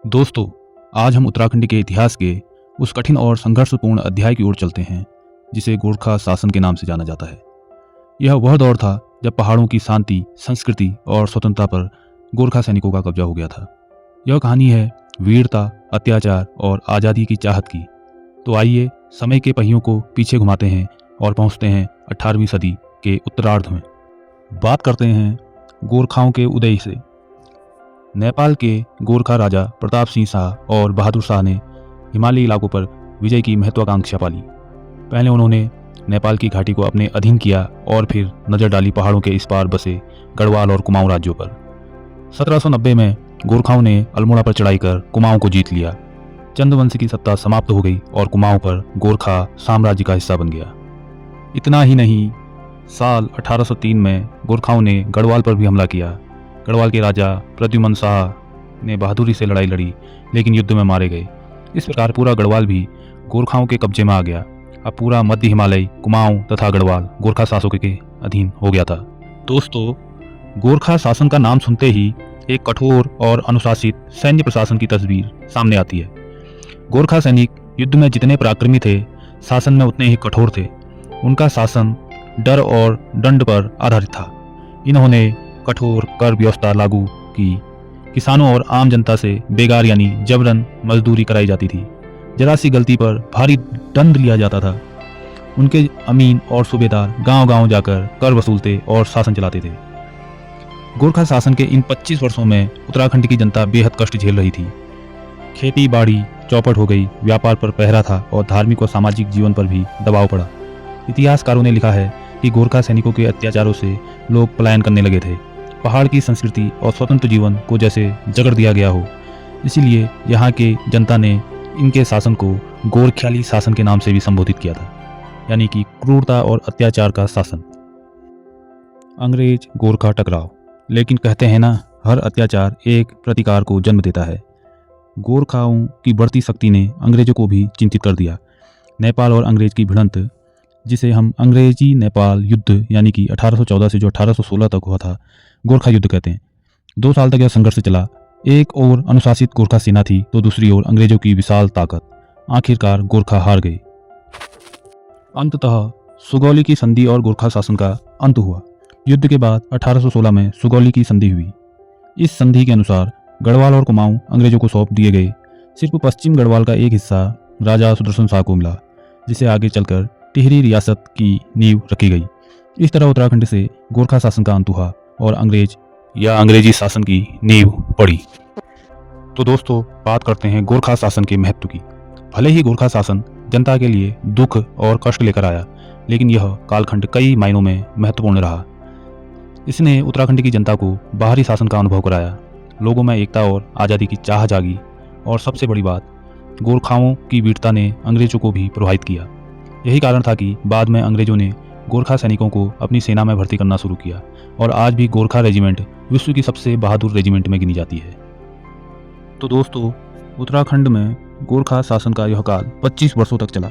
दोस्तों, आज हम उत्तराखंड के इतिहास के उस कठिन और संघर्षपूर्ण अध्याय की ओर चलते हैं जिसे गोरखा शासन के नाम से जाना जाता है। यह वह दौर था जब पहाड़ों की शांति, संस्कृति और स्वतंत्रता पर गोरखा सैनिकों का कब्जा हो गया था। यह कहानी है वीरता, अत्याचार और आज़ादी की चाहत की। तो आइए समय के पहियों को पीछे घुमाते हैं और पहुंचते हैं 18वीं सदी के उत्तरार्ध में। बात करते हैं गोरखाओं के उदय से। नेपाल के गोरखा राजा प्रताप सिंह शाह और बहादुर शाह ने हिमालयी इलाकों पर विजय की महत्वाकांक्षा पाली। पहले उन्होंने नेपाल की घाटी को अपने अधीन किया और फिर नजर डाली पहाड़ों के इस पार बसे गढ़वाल और कुमाऊं राज्यों पर। 1790 में गोरखाओं ने अल्मोड़ा पर चढ़ाई कर कुमाऊं को जीत लिया। चंद्रवंश की सत्ता समाप्त हो गई और कुमाऊं पर गोरखा साम्राज्य का हिस्सा बन गया। इतना ही नहीं, साल 1803 में गोरखाओं ने गढ़वाल पर भी हमला किया। गढ़वाल के राजा प्रद्युमन शाह ने बहादुरी से लड़ाई लड़ी, लेकिन युद्ध में मारे गए। इस प्रकार पूरा गढ़वाल भी गोरखाओं के कब्जे में आ गया। अब पूरा मध्य हिमालय, कुमाऊं तथा गढ़वाल गोरखा शासकों के अधीन हो गया था। दोस्तों, गोरखा शासन का नाम सुनते ही एक कठोर और अनुशासित सैन्य प्रशासन की तस्वीर सामने आती है। गोरखा सैनिक युद्ध में जितने पराक्रमी थे, शासन में उतने ही कठोर थे। उनका शासन डर और दंड पर आधारित था। इन्होंने कठोर कर व्यवस्था लागू की। किसानों और आम जनता से बेगार यानी जबरन मजदूरी कराई जाती थी। जरा सी गलती पर भारी दंड लिया जाता था। उनके अमीन और सूबेदार गांव-गांव जाकर कर वसूलते और शासन चलाते थे। गोरखा शासन के इन 25 वर्षों में उत्तराखंड की जनता बेहद कष्ट झेल रही थी। खेती बाड़ी चौपट हो गई, व्यापार पर पहरा था और धार्मिक और सामाजिक जीवन पर भी दबाव पड़ा। इतिहासकारों ने लिखा है कि गोरखा सैनिकों के अत्याचारों से लोग पलायन करने लगे थे। पहाड़ की संस्कृति और स्वतंत्र जीवन को जैसे जकड़ दिया गया हो। इसीलिए यहाँ के जनता ने इनके शासन को गोरख्याली शासन के नाम से भी संबोधित किया था, यानी कि क्रूरता और अत्याचार का शासन। अंग्रेज गोरखा टकराव। लेकिन कहते हैं ना, हर अत्याचार एक प्रतिकार को जन्म देता है। गोरखाओं की बढ़ती शक्ति ने अंग्रेजों को भी चिंतित कर दिया। नेपाल और अंग्रेज की भिड़ंत, जिसे हम अंग्रेजी नेपाल युद्ध यानी कि 1814 से जो 1816 तक हुआ था, गोरखा युद्ध कहते हैं। 2 साल तक यह संघर्ष चला। एक ओर अनुशासित गोरखा सेना थी तो दूसरी ओर अंग्रेजों की विशाल ताकत। आखिरकार गोरखा हार गए। अंततः सुगौली की संधि और गोरखा शासन का अंत हुआ। युद्ध के बाद 1816 में सुगौली की संधि हुई। इस संधि के अनुसार गढ़वाल और कुमाऊं अंग्रेजों को सौंप दिए गए। सिर्फ पश्चिम गढ़वाल का एक हिस्सा राजा सुदर्शन शाह को मिला, जिसे आगे चलकर टिहरी रियासत की नींव रखी गई। इस तरह उत्तराखंड से गोरखा शासन का अंत हुआ और अंग्रेजी शासन की नींव पड़ी। तो दोस्तों, बात करते हैं गोरखा शासन के महत्व की। भले ही गोरखा शासन जनता के लिए दुख और कष्ट लेकर आया, लेकिन यह कालखंड कई मायनों में महत्वपूर्ण रहा। इसने उत्तराखंड की जनता को बाहरी शासन का अनुभव कराया। लोगों में एकता और आज़ादी की चाह जागी, और सबसे बड़ी बात, गोरखाओं की वीरता ने अंग्रेजों को भी प्रभावित किया। यही कारण था कि बाद में अंग्रेजों ने गोरखा सैनिकों को अपनी सेना में भर्ती करना शुरू किया, और आज भी गोरखा रेजिमेंट विश्व की सबसे बहादुर रेजिमेंट में गिनी जाती है। तो दोस्तों, उत्तराखंड में गोरखा शासन का यह काल 25 वर्षों तक चला,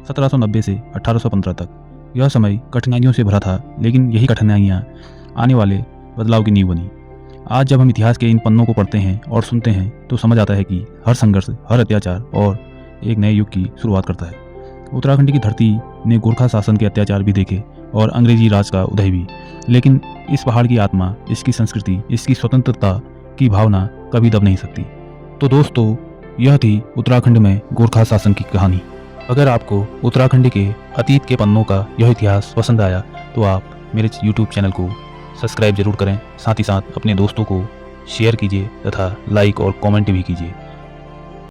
1790 से 1815 तक। यह समय कठिनाइयों से भरा था, लेकिन यही कठिनाइयाँ आने वाले बदलाव की नींव बनी। आज जब हम इतिहास के इन पन्नों को पढ़ते हैं और सुनते हैं तो समझ आता है कि हर संघर्ष, हर अत्याचार और एक नए युग की शुरुआत करता है। उत्तराखंड की धरती ने गोरखा शासन के अत्याचार भी देखे और अंग्रेजी राज का उदय भी, लेकिन इस पहाड़ की आत्मा, इसकी संस्कृति, इसकी स्वतंत्रता की भावना कभी दब नहीं सकती। तो दोस्तों, यह थी उत्तराखंड में गोरखा शासन की कहानी। अगर आपको उत्तराखंड के अतीत के पन्नों का यह इतिहास पसंद आया तो आप मेरे YouTube चैनल को सब्सक्राइब जरूर करें। साथ ही साथ अपने दोस्तों को शेयर कीजिए तथा लाइक और कमेंट भी कीजिए।